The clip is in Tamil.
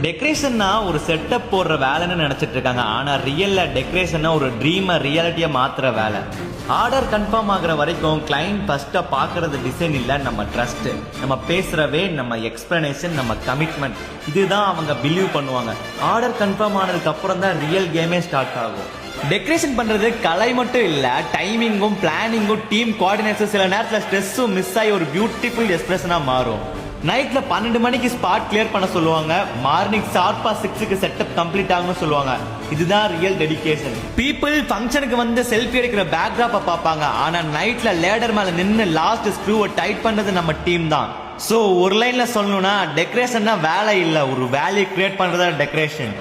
டெக்கரேஷன்னா ஒரு செட்டப் போடுற வேலைன்னு நினைச்சிட்டு இருக்காங்க. ஆனா ரியல்ல டெக்கரேஷன்னா ஒரு ட்ரீமை ரியாலிட்டியா மாத்துற வேலை. ஆர்டர் கன்ஃபார்ம் ஆகுற வரைக்கும் கிளைண்ட் ஃபர்ஸ்டா பாக்குறது டிசைன் இல்ல, நம்ம ட்ரஸ்ட், நம்ம பேசுறவே, நம்ம எக்ஸ்பிளனேஷன், நம்ம கமிட்மெண்ட், இதுதான் அவங்க பிலீவ் பண்ணுவாங்க. ஆர்டர் கன்ஃபார்ம் ஆனதுக்கு அப்புறம் தான் ரியல் கேமே ஸ்டார்ட் ஆகும். டெக்கரேஷன் பண்றது கலை மட்டும் இல்ல, டைமிங்கும் பிளானிங்கும் டீம் கோஆர்டினேஷன், சில நேரத்துல ஸ்ட்ரெஸ்ஸும் மிஸ் ஆகி ஒரு பியூட்டிஃபுல் எக்ஸ்பிரஷனா மாறும். நைட்ல 12 மணிக்கு ஸ்பாட் கிளியர் பண்ண சொல்லுவாங்க, மார்னிங் ஷார்ப்பா 6க்கு செட்டப் கம்ப்ளீட் ஆகும்னு சொல்லுவாங்க. இதுதான் ரியல் டெடிகேஷன். பீப்புள் ஃபங்க்ஷனுக்கு வந்து செல்ஃபி எடுக்கிற பேக்ராப்பை பார்ப்பாங்க, ஆனா நைட்ல லேடர் மேல நின்று லாஸ்ட் ஸ்க்ரூவை டைட் பண்ணது நம்ம டீம் தான். சோ ஒரு லைன்ல சொல்லணும்னா டெக்கரேஷன்னா வேலை இல்ல, ஒரு வேல்யூ கிரியேட் பண்றதா டெக்கரேஷன்.